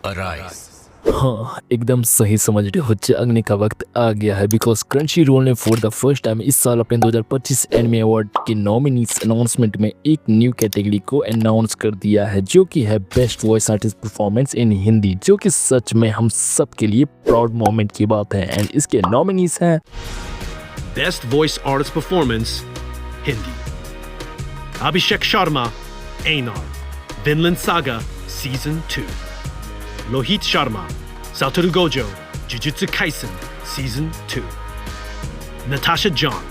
Arise. हाँ, एकदम सही समझ रहे हो, जागने का वक्त आ गया है बिकॉज क्रंची रोल ने फॉर द फर्स्ट टाइम इस साल अपने 2025 एनिमे अवार्ड के नॉमिनीज अनाउंसमेंट में एक न्यू कैटेगरी को अनाउंस कर दिया है, जो कि है best voice artist performance in Hindi, जो कि सच में हम सब के लिए प्राउड मोमेंट की बात है। एंड इसके नॉमिनीज हैं Best Voice Artist Performance, Hindi. Abhishek Sharma, Einar, Vinland Saga, Season 2. Lohit Sharma, Satoru Gojo, Jujutsu Kaisen, Season 2. Natasha John,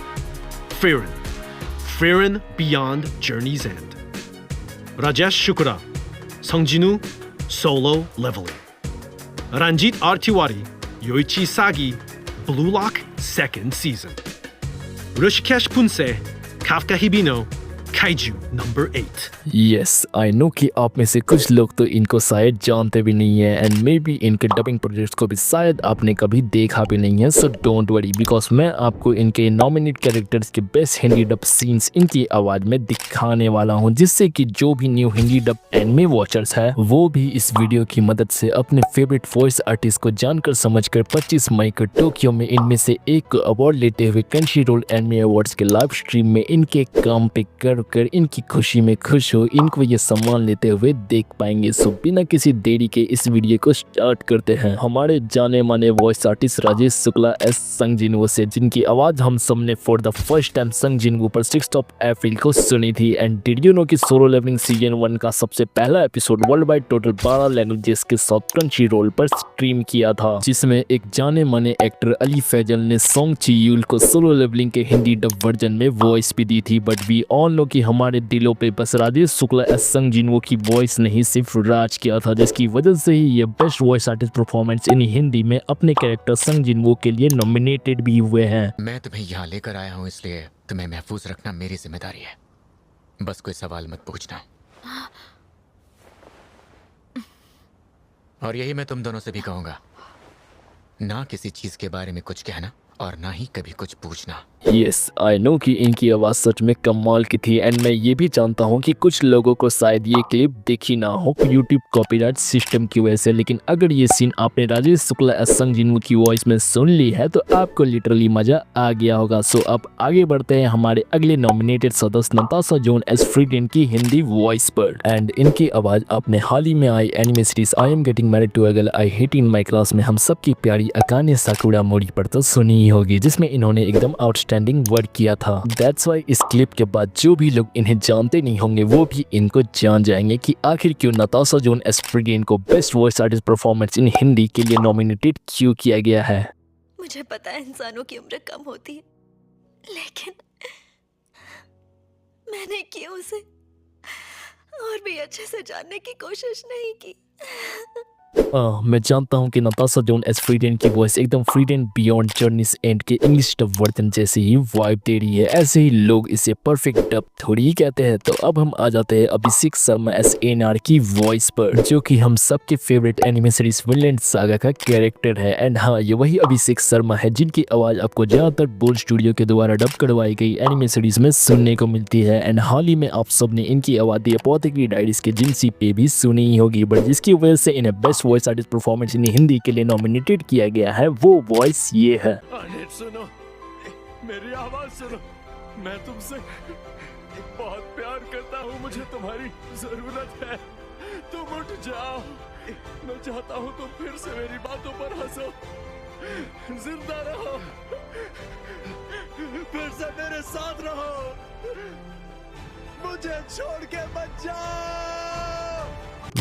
Frieren Beyond Journey's End. Rajesh Shukla, Songjinu, Solo Leveling. Ranjit R. Tiwari, Yoichi Sagi, Blue Lock, Second Season. Rishikesh Punse, Kafka Hibino, Kaiju Number 8. Yes, I know कि आप में से कुछ लोग तो इनको शायद जानते भी नहीं है एंड मे बी इनके डबिंग प्रोजेक्ट्स को भी शायद आपने कभी देखा भी नहीं है। सो डोंट वरी बिकॉज मैं आपको इनके नॉमिनेट कैरेक्टर्स के बेस्ट हिंदी डब सीन्स इनकी आवाज में दिखाने वाला हूं, जिससे कि जो भी new Hindi dub anime watchers है वो भी इस वीडियो की मदद से अपने फेवरेट वॉइस आर्टिस्ट को जानकर समझकर 25 मई को टोक्यो में इनमें से एक को अवार्ड लेते हुए क्रंची रोल एनिमे अवार्ड्स के लाइव स्ट्रीम में इनके काम पे कर इनकी खुशी में खुश हो इनको ये सम्मान लेते हुए देख पाएंगे। सो बिना किसी देरी के इस वीडियो को स्टार्ट करते हैं हमारे जाने माने voice artist Rajesh Shukla S संग जिनवो से, जिनकी आवाज हम सबने फॉर द फर्स्ट टाइम संग जिनवो पर 6 अप्रैल को सुनी थी। एंड डिड यू नो कि सोलो लेवलिंग सीजन 1 का सबसे पहला episode world wide total 12 languages के साथ क्रंची रोल पर स्ट्रीम किया था, जिसमें एक जाने माने एक्टर अली फैजल ने सोंग ची यूल को सोलो लेवलिंग के हिंदी डब वर्जन में वॉइस भी दी थी। बट वी ऑल नो कि हमारे दिलों पे बस राजेश शुक्ला एस संग जिनवो की वॉइस नहीं सिर्फ राज किया था, जिसकी वजह से ही ये best voice artist performance in Hindi में अपने कैरेक्टर संग जिनवो के लिए नॉमिनेटेड भी हुए हैं। मैं तुम्हें यहाँ लेकर आया हूँ, इसलिए तुम्हें महफूज रखना मेरी जिम्मेदारी है। बस कोई सवाल मत पूछना। और यही मैं तुम दोनों से भी कहूँगा, ना किसी चीज के बारे में कुछ कहना और ना ही कभी कुछ पूछना। यस, आई नो कि इनकी आवाज़ सच में कमाल की थी एंड मैं ये भी जानता हूँ कि कुछ लोगों को शायद ये क्लिप देखी ना हो यूट्यूब कॉपीराइट सिस्टम की वजह से, लेकिन अगर ये सीन आपने राजेश शुक्ला एस संग जिनवो की वॉइस में सुन ली है तो आपको लिटरली मजा आ गया होगा। सो अब आगे बढ़ते हैं हमारे अगले नॉमिनेटेड सदस्य नताशा जॉन एस फ्रीडेन की हिंदी वॉइस पर। एंड इनकी आवाज़ आपने हाल ही में आई anime series I am getting married to a girl I hate in my class में हम सबकी प्यारी अकाने साकुरा मोरी पर तो सुनी ही होगी, जिसमें इन्होंने एकदम आउटस्टैंडिंग वर्क किया था। दैट्स वाई इस क्लिप के बाद जो भी लोग इन्हें जानते नहीं होंगे वो भी इनको जान जाएंगे कि आखिर क्यों नताशा जॉन एस फ्रीडेन को best voice artist performance in Hindi के लिए नॉमिनेटेड क्यों किया गया है। मुझे पता है इंसानों की उम्र कम होती है, लेकिन मैंने क्यों उसे और भी अच्छे से जानने की कोशिश नहीं की। मैं जानता हूँ कि नताशा जॉन एस फ्रीडेन की वॉइस एकदम फ्रीडेन बियॉन्ड जर्नीज एंड के इंग्लिश डब वर्जन जैसे ही वाइब दे रही है, ऐसे ही लोग इसे परफेक्ट डब थोड़ी ही कहते हैं। तो अब हम आ जाते हैं अभिषेक शर्मा एस एनआर की वॉइस पर, जो कि हम सबके favourite anime series Vinland saga का कैरेक्टर है। एंड हाँ, ये वही अभिषेक शर्मा है जिनकी आवाज आपको ज्यादातर बोल स्टूडियो के द्वारा डब करवाई गई एनिमे सीरीज में सुनने को मिलती है। एंड हाल ही में आप सब ने इनकी आवाज दी अपोथेकेरी डायरीज के जिनसी पे भी सुनी ही होगी, बट जिसकी वजह से इन्हें best voice artist performance in Hindi के लिए नॉमिनेटेड किया गया है। वो वॉइस ये है। सुनो, मेरी आवाज सुनो, मैं तुमसे बहुत प्यार करता हूँ, मुझे तुम्हारी जरूरत है, तुम उठ जाओ। मैं चाहता हूँ तुम फिर से मेरी बातों पर हंसो, जिंदा रहो, फिर से मेरे साथ रहो, मुझे छोड़ के मत जाओ।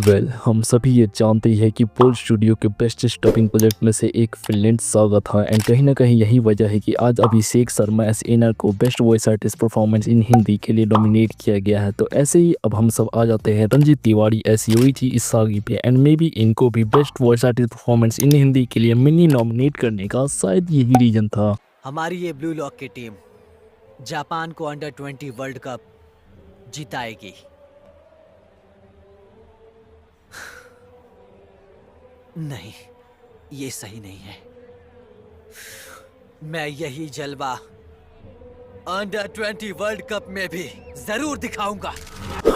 वेल, हम सभी ये जानते ही है कि पोल स्टूडियो के बेस्ट डबिंग प्रोजेक्ट में से एक फिनलैंड सागा था एंड कहीं ना कहीं यही वजह है कि आज अभिषेक शर्मा एस एनआर को best voice artist performance in Hindi के लिए नॉमिनेट किया गया है। तो ऐसे ही अब हम सब आ जाते हैं रंजीत तिवारी एस योइची इसागी पे एंड मे बी इनको भी best voice artist performance in Hindi के लिए मिनी नॉमिनेट करने का शायद यही रीजन था। हमारी ये ब्लू लॉक की टीम जापान को अंडर 20 वर्ल्ड कप जिताएगी। नहीं, ये सही नहीं है। मैं यही जलवा अंडर 20 वर्ल्ड कप में भी जरूर दिखाऊंगा।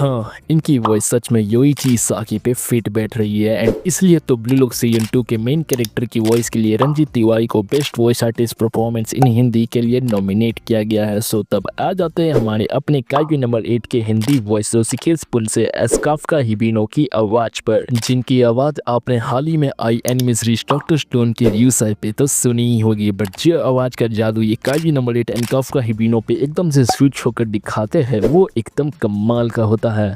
हाँ, इनकी वॉइस सच में योइची साकी पे फिट बैठ रही है एंड इसलिए तो ब्लू लॉक सीजन 2 के मेन कैरेक्टर की वॉइस के लिए रंजीत तिवारी को best voice artist performance in Hindi के लिए नॉमिनेट किया गया है। सो तब आ जाते हैं हमारे अपने काइजू नंबर 8 के हिंदी वॉइस ऋषिकेश पुन से एस्काफ्का हिबिनो की आवाज पर, जिनकी आवाज आपने हाल ही में आई एनिमे सीरीज डॉक्टर स्टोन के रिव्यू साइट पे तो सुनी ही होगी, बट जो आवाज का जादू ये काइजू नंबर 8 एस्काफ्का हिबिनो पे एकदम से स्विच होकर दिखाते हैं वो एकदम कमाल का होता है।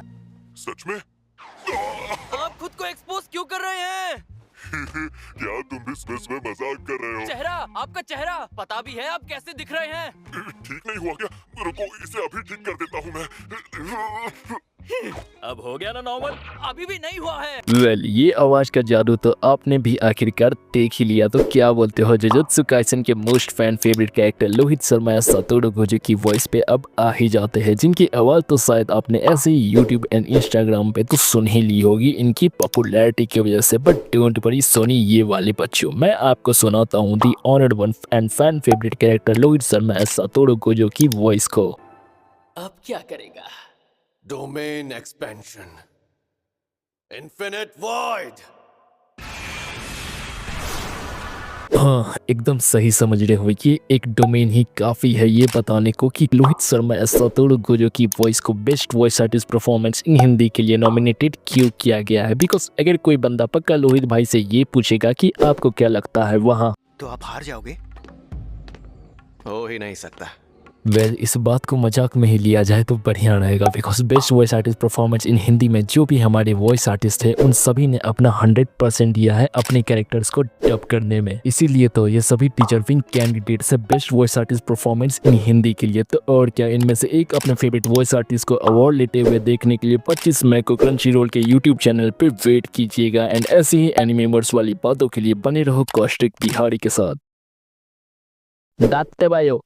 सच में? आप खुद को एक्सपोज क्यों कर रहे हैं? क्या तुम भी स्पेस में मजाक कर रहे हो? चेहरा, आपका चेहरा पता भी है आप कैसे दिख रहे हैं? ठीक नहीं हुआ क्या? रुको, इसे अभी ठीक कर देता हूँ मैं। अब हो गया ना नॉर्मल? अभी भी नहीं हुआ है। वेल, ये आवाज का जादू तो आपने भी आखिरकार देख ही लिया, तो क्या बोलते हो जुजुत्सु काइसेन के most fan favourite character Lohit Sharma या सतोरू गोजो की वॉइस पे अब आ ही जाते हैं, जिनकी आवाज तो शायद आपने ऐसे ही यूट्यूब एंड इंस्टाग्राम पे तो सुन ही ली होगी इनकी पॉपुलैरिटी की वजह से। बट डोंट वरी सोनी ये वाले बच्चों, मैं आपको सुनाता हूँ the honoured one and fan favourite character Lohit Sharma या सतोरू गोजो की वॉइस को। अब क्या करेगा? Domain expansion, infinite void. हाँ, एकदम सही समझ रहे हो, ये एक डोमेन ही काफी है ये बताने को कि लोहित शर्मा या सतोरू गोजो की वॉइस को best voice artist performance in Hindi के लिए नॉमिनेटेड क्यों किया गया है। बिकॉज अगर कोई बंदा पक्का लोहित भाई से ये पूछेगा कि आपको क्या लगता है वहाँ, तो आप हार जाओगे? हो ही नहीं सकता। वेल, इस बात को मजाक में ही लिया जाए तो बढ़िया रहेगा, because best voice artist performance in Hindi में जो भी हमारे वॉइस आर्टिस्ट हैं उन सभी ने अपना 100% दिया है अपने कैरेक्टर्स को डब करने में। इसीलिए तो ये सभी टीचर विन कैंडिडेट्स है best voice artist performance in Hindi के लिए। तो और क्या, इनमें से एक अपने फेवरेट वॉइस आर्टिस्ट को अवार्ड लेते हुए देखने के लिए 25 मई को क्रंचीरोल के यूट्यूब चैनल पर वेट कीजिएगा। एंड ऐसे ही एनिमेवर्स वाली बातों के लिए बने रहो कौशिक बिहारी के साथ। दाते बायो।